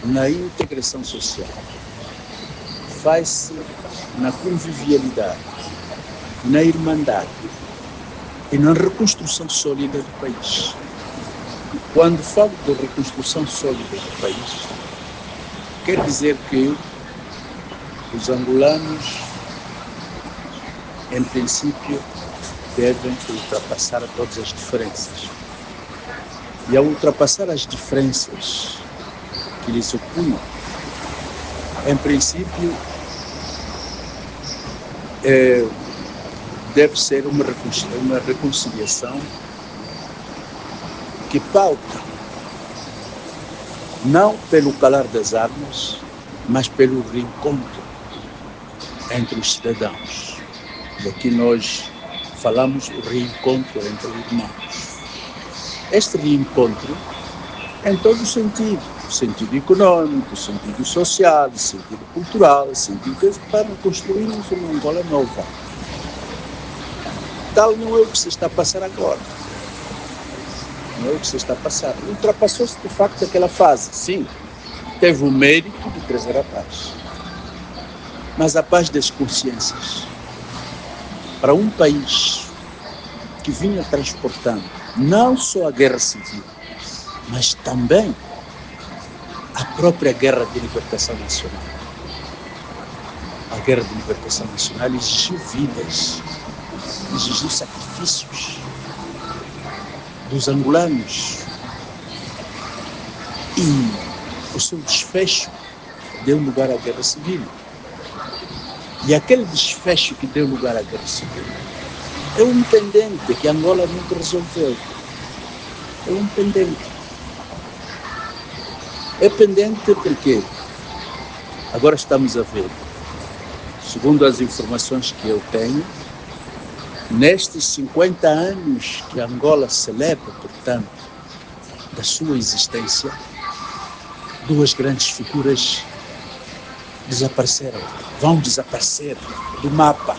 na integração social, faz-se na convivialidade, na irmandade e na reconstrução sólida do país. Quando falo de reconstrução sólida do país, quer dizer que os angolanos, em princípio, devem ultrapassar todas as diferenças. E ao ultrapassar as diferenças que lhes opõem, em princípio, deve ser uma reconciliação que pauta não pelo calar das armas, mas pelo reencontro entre os cidadãos. E aqui nós falamos do reencontro entre irmãos. Este reencontro em todo o sentido econômico, sentido social, sentido cultural, sentido para construirmos uma Angola nova. Tal não é o que se está a passar agora. Não é o que se está a passar. Ultrapassou-se de facto aquela fase. Sim, teve o mérito de trazer a paz. Mas a paz das consciências. Para um país que vinha transportando não só a guerra civil, mas também a própria guerra de libertação nacional. A guerra de libertação nacional exigiu vidas, exigiu sacrifícios dos angolanos. E o seu desfecho deu lugar à guerra civil. E aquele desfecho que deu lugar à guerra civil é um pendente que Angola nunca resolveu. É um pendente. É pendente porque agora estamos a ver, segundo as informações que eu tenho, nestes 50 anos que Angola celebra, portanto, da sua existência, duas grandes figuras desapareceram, vão desaparecer do mapa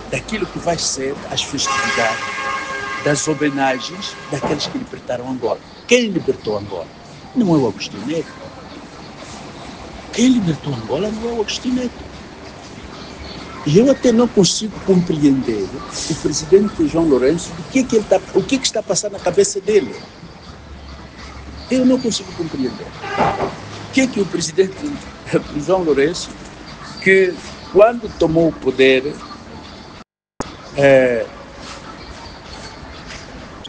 daquilo que vai ser as festividades, das homenagens daqueles que libertaram Angola. Quem libertou Angola? Não é o Agostinho Neto. Quem libertou Angola não é o Agostinho Neto. E eu até não consigo compreender o presidente João Lourenço o que está passando na cabeça dele. Eu não consigo compreender. O que o presidente João Lourenço, que quando tomou o poder,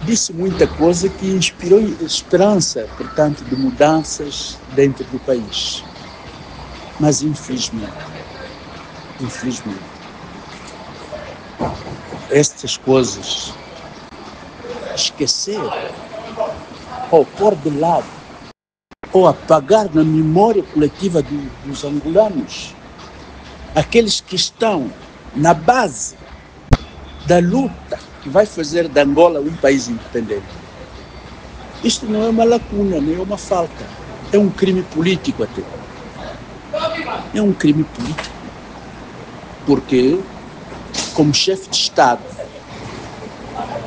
disse muita coisa que inspirou esperança, portanto, de mudanças dentro do país. Mas, infelizmente, estas coisas, esquecer, ou pôr de lado, ou apagar na memória coletiva dos angolanos, aqueles que estão na base da luta que vai fazer de Angola um país independente. Isto não é uma lacuna, nem é uma falta. É um crime político até. É um crime político. Porque, como chefe de Estado,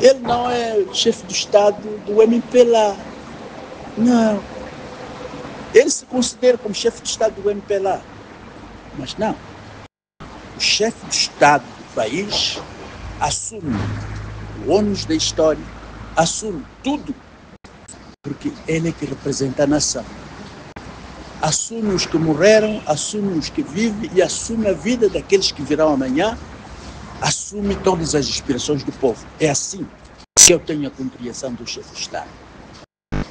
ele não é chefe de Estado do MPLA. Não. Ele se considera como chefe de Estado do MPLA. Mas não. O chefe de Estado do país assume o ônus da história, assume tudo, porque ele é que representa a nação. Assume os que morreram, assume os que vivem e assume a vida daqueles que virão amanhã, assume todas as aspirações do povo. É assim que eu tenho a compreensão do chefe de Estado.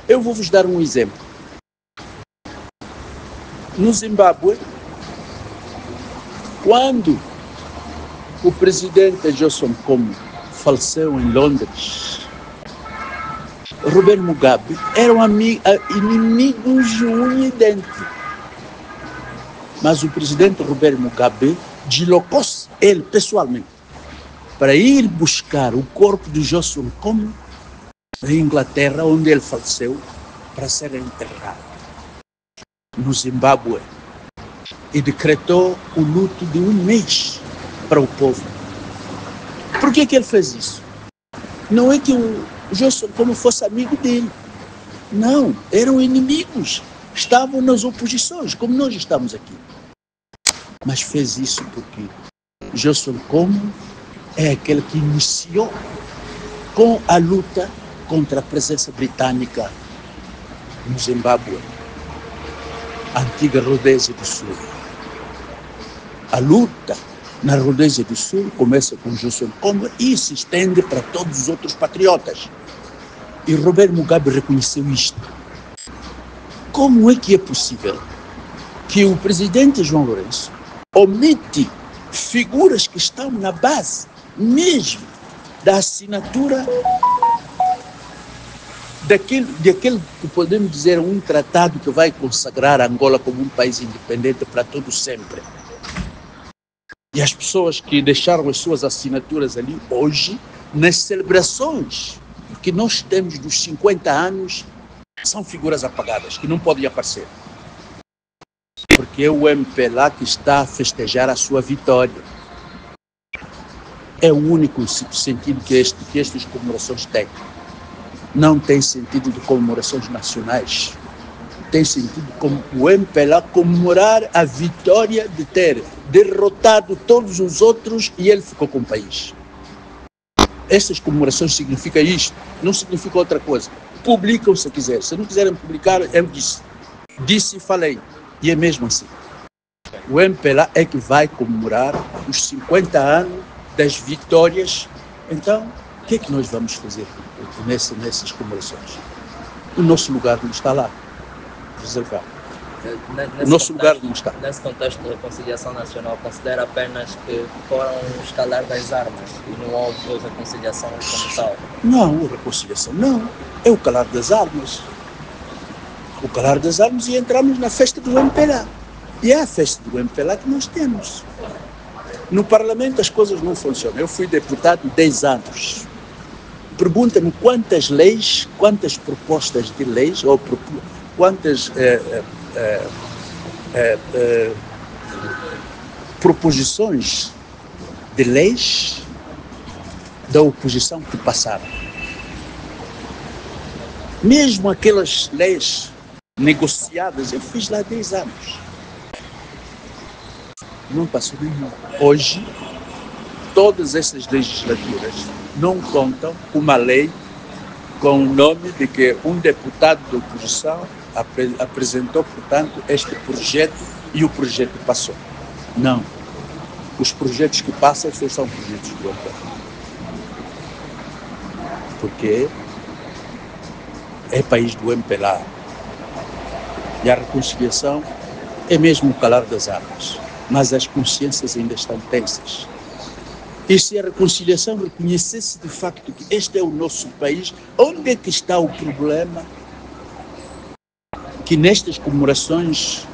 Eu vou vos dar um exemplo. No Zimbábue, quando o presidente Johnson Kombo faleceu em Londres, Robert Mugabe eram inimigos de unha e dente. Mas o presidente Robert Mugabe deslocou-se, ele pessoalmente, para ir buscar o corpo de Johnson Kombo na Inglaterra, onde ele faleceu, para ser enterrado no Zimbábue, e decretou o luto de um mês para o povo. Por que ele fez isso? Não é que o Johnson Kombo fosse amigo dele. Não, eram inimigos. Estavam nas oposições, como nós estamos aqui. Mas fez isso porque José Nkomo é aquele que iniciou com a luta contra a presença britânica no Zimbábue, a antiga Rodésia do Sul. A luta na Rodésia do Sul começa com José Nkomo e se estende para todos os outros patriotas. E Robert Mugabe reconheceu isto. Como é que é possível que o presidente João Lourenço omite figuras que estão na base mesmo da assinatura daquele que podemos dizer um tratado que vai consagrar Angola como um país independente para todo sempre? E as pessoas que deixaram as suas assinaturas ali hoje, nas celebrações que nós temos dos 50 anos, são figuras apagadas, que não podem aparecer. Porque é o MPLA que está a festejar a sua vitória. É o único sentido que estas comemorações têm. Não tem sentido de comemorações nacionais. Tem sentido como o MPLA comemorar a vitória de ter derrotado todos os outros e ele ficou com o país. Essas comemorações significam isto, não significa outra coisa. Publicam se quiser. Se não quiserem publicar, eu disse e falei. E é mesmo assim. O MPLA é que vai comemorar os 50 anos das vitórias. Então, o que é que nós vamos fazer nessas comemorações? O nosso lugar não está lá, reservado. O nosso lugar não está. Nesse contexto de reconciliação nacional, considera apenas que foram um escalar das armas e não houve reconciliação como tal? Não, reconciliação não. É o calar das armas. O calar das armas e entramos na festa do MPLA. E é a festa do MPLA que nós temos. No Parlamento as coisas não funcionam. Eu fui deputado 10 anos. Pergunta-me quantas leis, quantas propostas de leis, ou quantas proposições de leis da oposição que passaram. Mesmo aquelas leis negociadas, eu fiz lá 10 anos. Não passou nenhum. Hoje, todas essas legislaturas não contam uma lei com o nome de que um deputado da oposição apresentou, portanto, este projeto e o projeto passou. Não. Os projetos que passam são projetos do MPLA. Porque é país do MPLA. E a reconciliação é mesmo o calar das armas. Mas as consciências ainda estão tensas. E se a reconciliação reconhecesse de facto que este é o nosso país, onde é que está o problema que nestas comemorações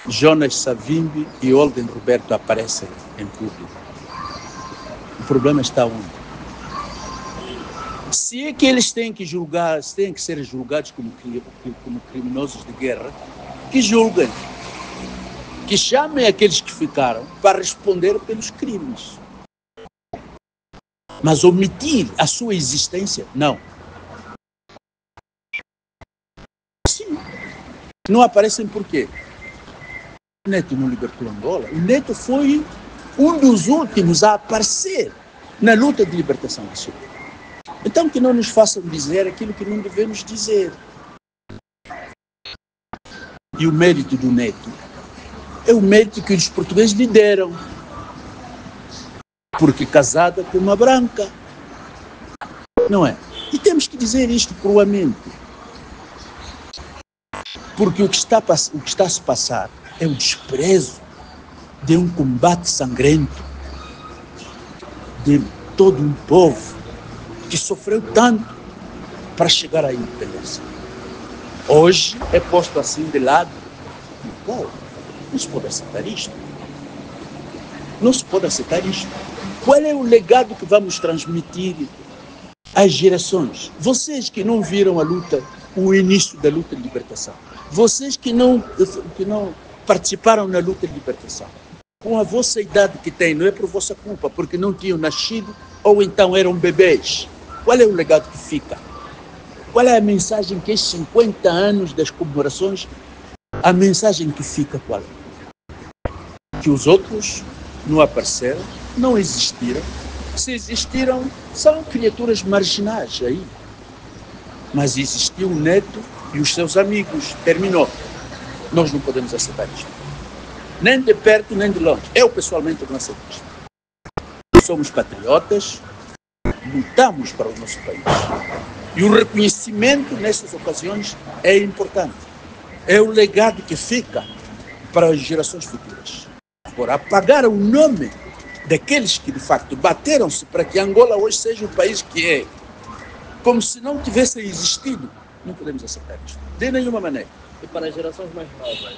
Jonas Savimbi e Holden Roberto aparecem em público? O problema está onde? Se é que eles têm que julgar, têm que ser julgados como criminosos de guerra, que julguem, que chamem aqueles que ficaram para responder pelos crimes. Mas omitir a sua existência, não. Sim. Não aparecem por quê? O Neto não libertou Angola. O Neto foi um dos últimos a aparecer na luta de libertação nacional. Então que não nos façam dizer aquilo que não devemos dizer. E o mérito do Neto é o mérito que os portugueses lhe deram. Porque casada com uma branca. Não é? E temos que dizer isto cruamente. Porque o que está a se passar é o desprezo de um combate sangrento de todo um povo que sofreu tanto para chegar à independência. Hoje é posto assim de lado. Não se pode aceitar isto. Não se pode aceitar isto. Qual é o legado que vamos transmitir às gerações? Vocês que não viram a luta, o início da luta de libertação. Vocês que não participaram na luta de libertação. Com a vossa idade que têm, não é por vossa culpa, porque não tinham nascido ou então eram bebês. Qual é o legado que fica? Qual é a mensagem que estes 50 anos das comemorações, a mensagem que fica qual é? Que os outros não apareceram, não existiram. Se existiram, são criaturas marginais aí. Mas existiu o neto e os seus amigos. Terminou. Nós não podemos aceitar isto. Nem de perto, nem de longe. Eu, pessoalmente, não aceito isto. Somos patriotas, lutamos para o nosso país. E o reconhecimento nessas ocasiões é importante. É o legado que fica para as gerações futuras. Agora, apagar o nome daqueles que, de facto, bateram-se para que Angola hoje seja o país que é, como se não tivesse existido, não podemos aceitar isto, de nenhuma maneira. E para as gerações mais novas,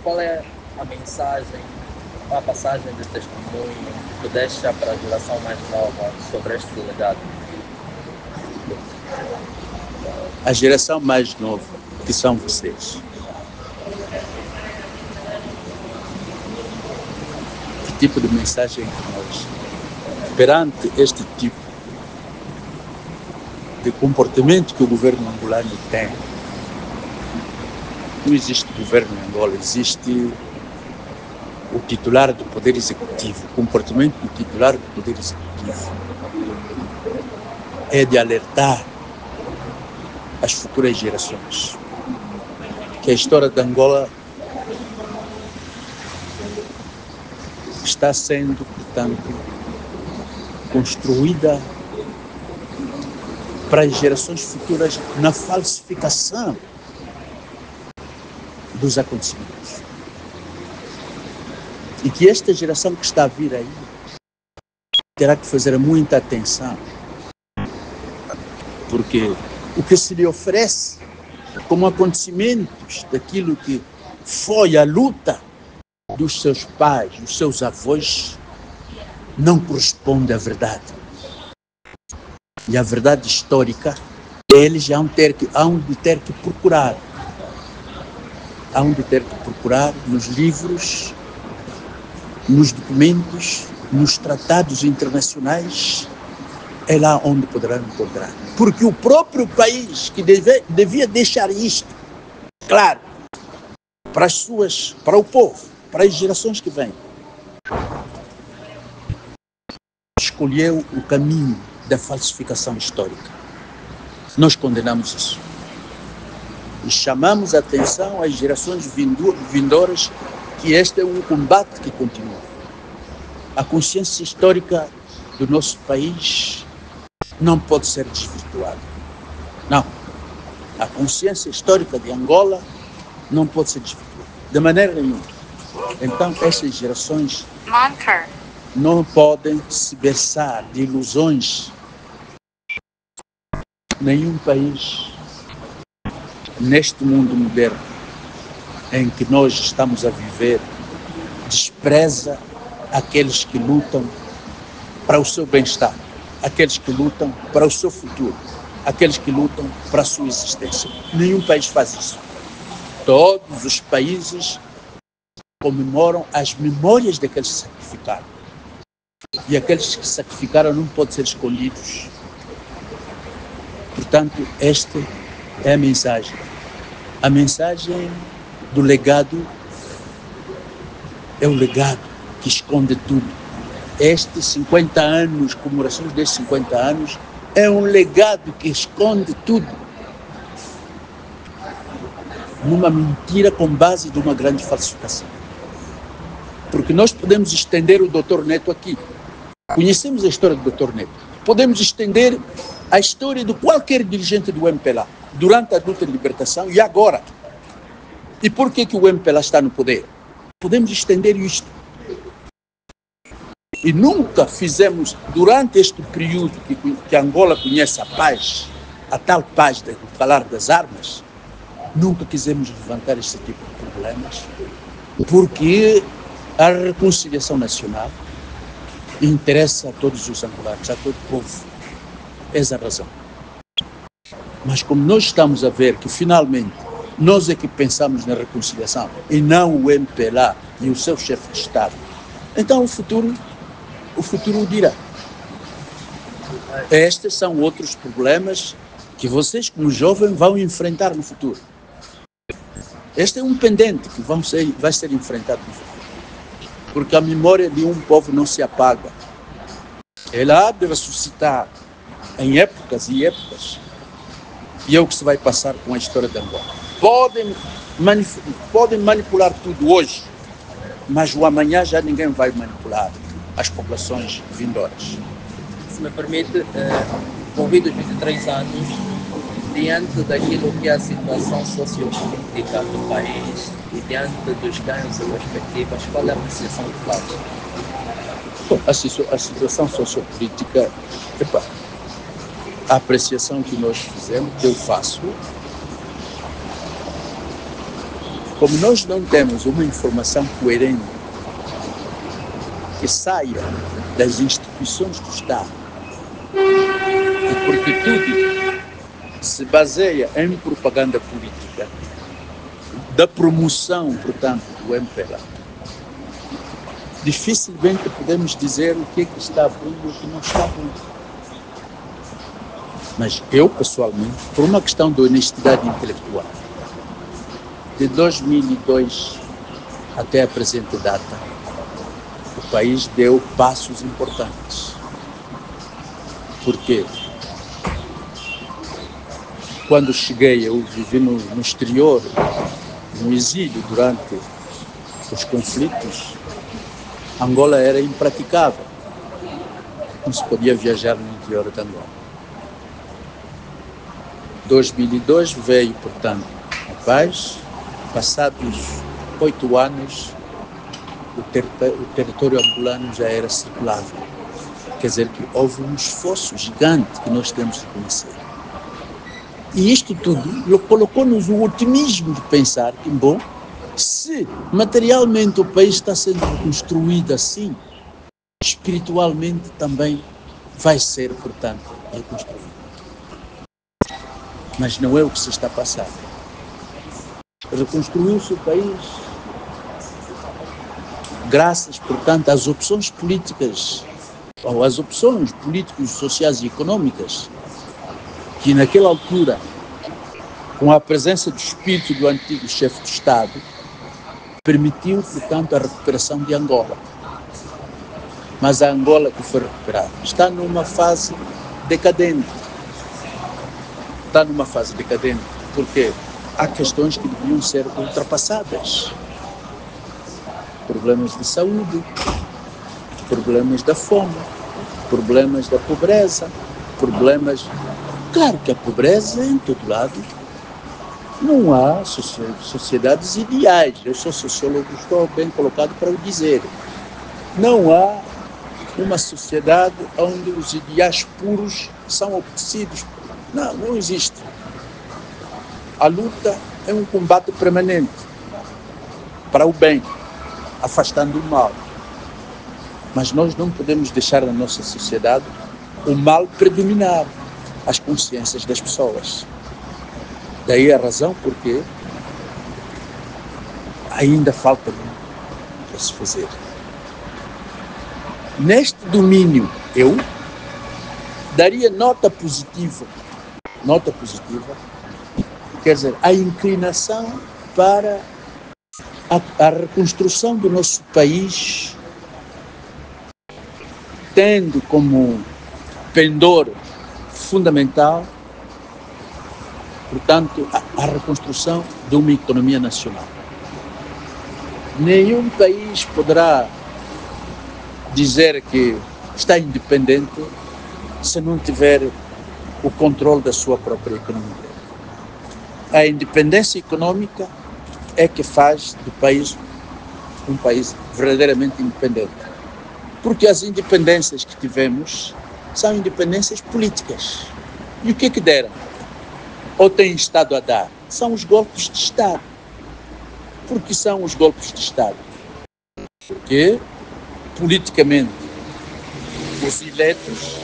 qual é a mensagem, a passagem de testemunho que deixa para a geração mais nova sobre este legado? A geração mais nova, que são vocês. Que tipo de mensagem que nós, perante este tipo de comportamento que o governo angolano tem, não existe governo em Angola, existe o titular do Poder Executivo. O comportamento do titular do Poder Executivo é de alertar as futuras gerações que a história de Angola está sendo, portanto, construída para as gerações futuras na falsificação dos acontecimentos. E que esta geração que está a vir aí terá que fazer muita atenção, porque o que se lhe oferece como acontecimentos daquilo que foi a luta dos seus pais, dos seus avós, não corresponde à verdade. E a verdade histórica, eles hão de ter que procurar. Hão de ter que procurar nos livros, nos documentos, nos tratados internacionais, é lá onde poderão encontrar. Porque o próprio país que devia deixar isto claro para o povo, para as gerações que vêm, escolheu o caminho da falsificação histórica. Nós condenamos isso. E chamamos a atenção às gerações vindouras que este é um combate que continua. A consciência histórica do nosso país não pode ser desvirtuada. Não. A consciência histórica de Angola não pode ser desvirtuada. De maneira nenhuma. Então, estas gerações não podem se berçar de ilusões. Nenhum país neste mundo moderno em que nós estamos a viver despreza aqueles que lutam para o seu bem-estar, aqueles que lutam para o seu futuro, aqueles que lutam para a sua existência. Nenhum país faz isso. Todos os países comemoram as memórias daqueles que sacrificaram. E aqueles que sacrificaram não podem ser escondidos. Portanto, esta é a mensagem. A mensagem do legado é o legado que esconde tudo. Estes 50 anos, comemorações destes 50 anos, é um legado que esconde tudo. Numa mentira com base de uma grande falsificação. Porque nós podemos estender o Dr. Neto aqui. Conhecemos a história do Dr. Neto. Podemos estender a história de qualquer dirigente do MPLA durante a luta de libertação e agora. E por que o MPLA está no poder? Podemos estender isto. E nunca fizemos, durante este período que Angola conhece a paz, a tal paz do falar das armas, nunca quisemos levantar este tipo de problemas, porque a reconciliação nacional interessa a todos os angolanos, a todo o povo. Essa é a razão. Mas como nós estamos a ver que finalmente nós é que pensamos na reconciliação e não o MPLA e o seu chefe de Estado, então o futuro o dirá. Estes são outros problemas que vocês, como jovens, vão enfrentar no futuro. Este é um pendente que vai ser enfrentado no futuro. Porque a memória de um povo não se apaga. Ela há de ressuscitar em épocas e épocas. E é o que se vai passar com a história de Angola. Podem manipular tudo hoje, mas o amanhã já ninguém vai manipular as populações vindouras. Se me permite, convido os 23 anos, diante daquilo que é a situação sociopolítica do país e diante dos ganhos e perspectivas, qual é a apreciação que faz? A situação sociopolítica, a apreciação que nós fizemos, que eu faço, como nós não temos uma informação coerente que saia das instituições do Estado, e porque tudo se baseia em propaganda política, da promoção, portanto, do MPLA, dificilmente podemos dizer o que é que está bom e o que não está bom. Mas eu, pessoalmente, por uma questão de honestidade intelectual, de 2002 até a presente data, o país deu passos importantes. Porque quando cheguei, eu vivi no exterior, no exílio durante os conflitos, Angola era impraticável. Não se podia viajar no interior de Angola. 2002 veio, portanto, a paz. Passados 8 anos, o território angolano já era circulável. Quer dizer que houve um esforço gigante que nós temos de reconhecer. E isto tudo colocou-nos o otimismo de pensar que, bom, se materialmente o país está sendo reconstruído assim, espiritualmente também vai ser, portanto, reconstruído. Mas não é o que se está passando. Reconstruiu-se o país graças, portanto, às opções políticas, ou às opções políticas, sociais e econômicas, que naquela altura, com a presença do espírito do antigo chefe de Estado, permitiu, portanto, a recuperação de Angola. Mas a Angola que foi recuperada está numa fase decadente. Está numa fase decadente, porque há questões que deviam ser ultrapassadas. Problemas de saúde, problemas da fome, problemas da pobreza, problemas... Claro que a pobreza em todo lado. Não há sociedades ideais. Eu sou sociólogo, estou bem colocado para o dizer. Não há uma sociedade onde os ideais puros são obtecidos. Não existe. A luta é um combate permanente para o bem, afastando o mal. Mas nós não podemos deixar na nossa sociedade o mal predominar as consciências das pessoas. Daí a razão porque ainda falta muito para se fazer. Neste domínio, eu daria nota positiva, quer dizer, a inclinação para a reconstrução do nosso país, tendo como pendor fundamental, portanto, a reconstrução de uma economia nacional. Nenhum país poderá dizer que está independente se não tiver o controle da sua própria economia. A independência econômica é que faz do país um país verdadeiramente independente. Porque as independências que tivemos são independências políticas. E o que é que deram? Ou tem Estado a dar? São os golpes de Estado. Por que são os golpes de Estado? Porque, politicamente, os eleitos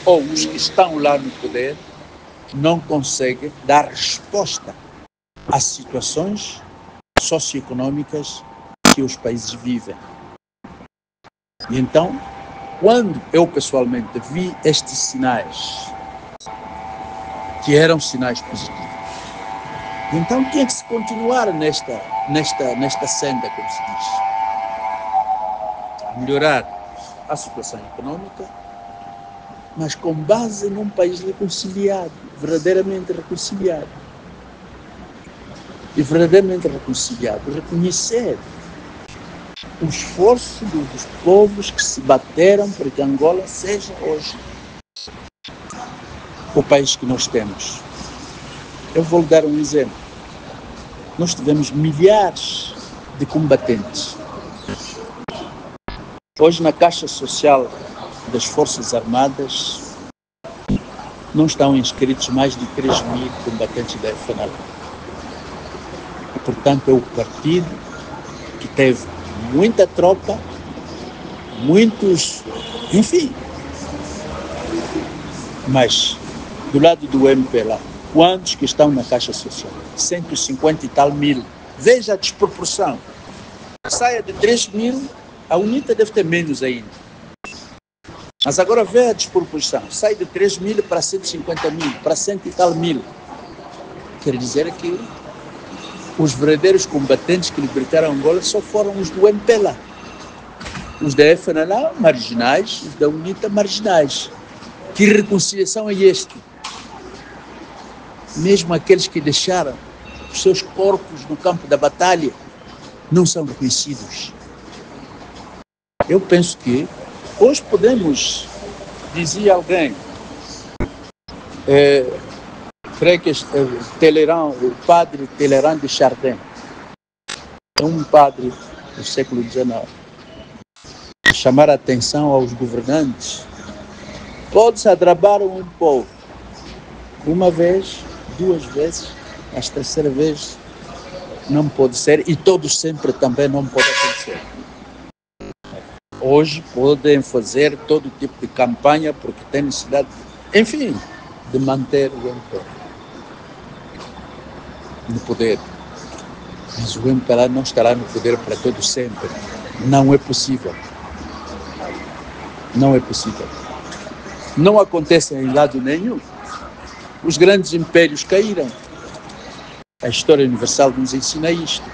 ou os que estão lá no poder não conseguem dar resposta às situações socioeconômicas que os países vivem. E então, quando eu pessoalmente vi estes sinais que eram sinais positivos. Então tinha que se continuar nesta senda, como se diz. Melhorar a situação econômica, mas com base num país reconciliado, verdadeiramente reconciliado. E verdadeiramente reconciliado, reconhecer o esforço dos povos que se bateram para que Angola seja hoje o país que nós temos. Eu vou lhe dar um exemplo. Nós tivemos milhares de combatentes. Hoje, na Caixa Social das Forças Armadas, não estão inscritos mais de 3 mil combatentes da FNL. E, portanto, é o partido que teve muita tropa, muitos, enfim. Mas, do lado do MPLA, quantos que estão na Caixa Social? 150 e tal mil. Veja a desproporção. Saia de 3 mil, a UNITA deve ter menos ainda. Mas agora vê a desproporção. Sai de 3 mil para 150 mil, para 100 e tal mil. Quer dizer que os verdadeiros combatentes que libertaram Angola só foram os do MPLA. Os da FNLA, marginais, os da UNITA, marginais. Que reconciliação é esta? Mesmo aqueles que deixaram os seus corpos no campo da batalha não são reconhecidos. Eu penso que hoje podemos, dizia alguém, creio que o padre Talleyrand de Chardin, é um padre do século XIX, chamar a atenção aos governantes. Pode-se adrabar um povo uma vez, 2 vezes, mas 3ª vez não pode ser, e todos sempre também não pode acontecer. Hoje podem fazer todo tipo de campanha porque tem necessidade, enfim, de manter o MPLA no poder. Mas o MPLA não estará no poder para todo sempre. Não é possível. Não é possível. Não acontece em lado nenhum. Os grandes impérios caíram. A história universal nos ensina isto.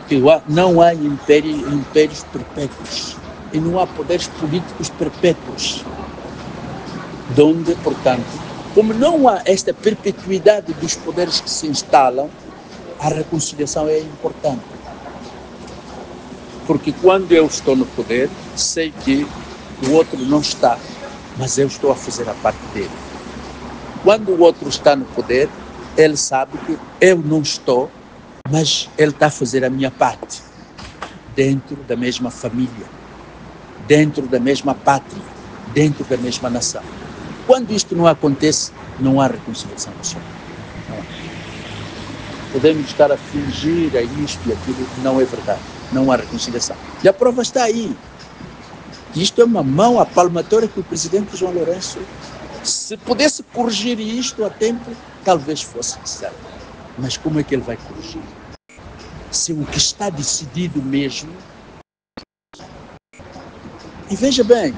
Que não há impérios perpétuos. E não há poderes políticos perpétuos. Donde, portanto, como não há esta perpetuidade dos poderes que se instalam, a reconciliação é importante. Porque quando eu estou no poder, sei que o outro não está, mas eu estou a fazer a parte dele. Quando o outro está no poder, ele sabe que eu não estou, mas ele está a fazer a minha parte. Dentro da mesma família, dentro da mesma pátria, dentro da mesma nação. Quando isto não acontece, não há reconciliação nacional. Podemos estar a fingir a isto e aquilo, não é verdade. Não há reconciliação. E a prova está aí. Isto é uma mão à palmatória que o presidente João Lourenço, se pudesse corrigir isto a tempo, talvez fosse necessário. Mas como é que ele vai corrigir? Se o que está decidido mesmo... E veja bem,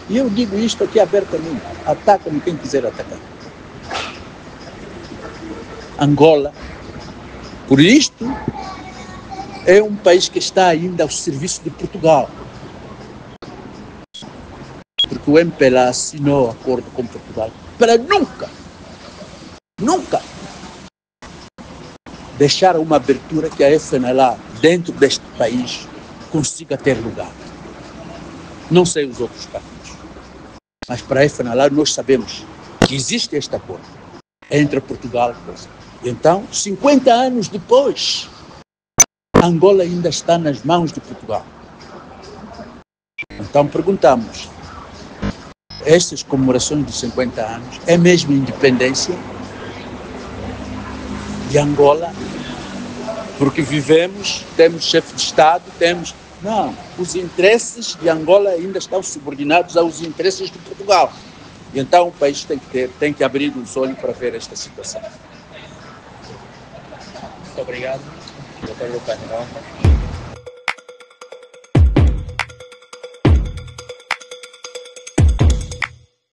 e eu digo isto aqui abertamente, ataca-me quem quiser atacar. Angola, por isto, é um país que está ainda ao serviço de Portugal. Porque o MPLA assinou o acordo com Portugal para nunca deixar uma abertura que a FNLA, dentro deste país, consiga ter lugar. Não sei os outros partidos, mas para a FNLA nós sabemos que existe este acordo entre Portugal e Portugal. Então, 50 anos depois, Angola ainda está nas mãos de Portugal. Então perguntamos, estas comemorações de 50 anos é mesmo a independência de Angola? Porque vivemos, temos chefe de Estado, temos... Não, os interesses de Angola ainda estão subordinados aos interesses de Portugal. E então o país tem que abrir os olhos para ver esta situação. Muito obrigado, Dr. Lucas Nova.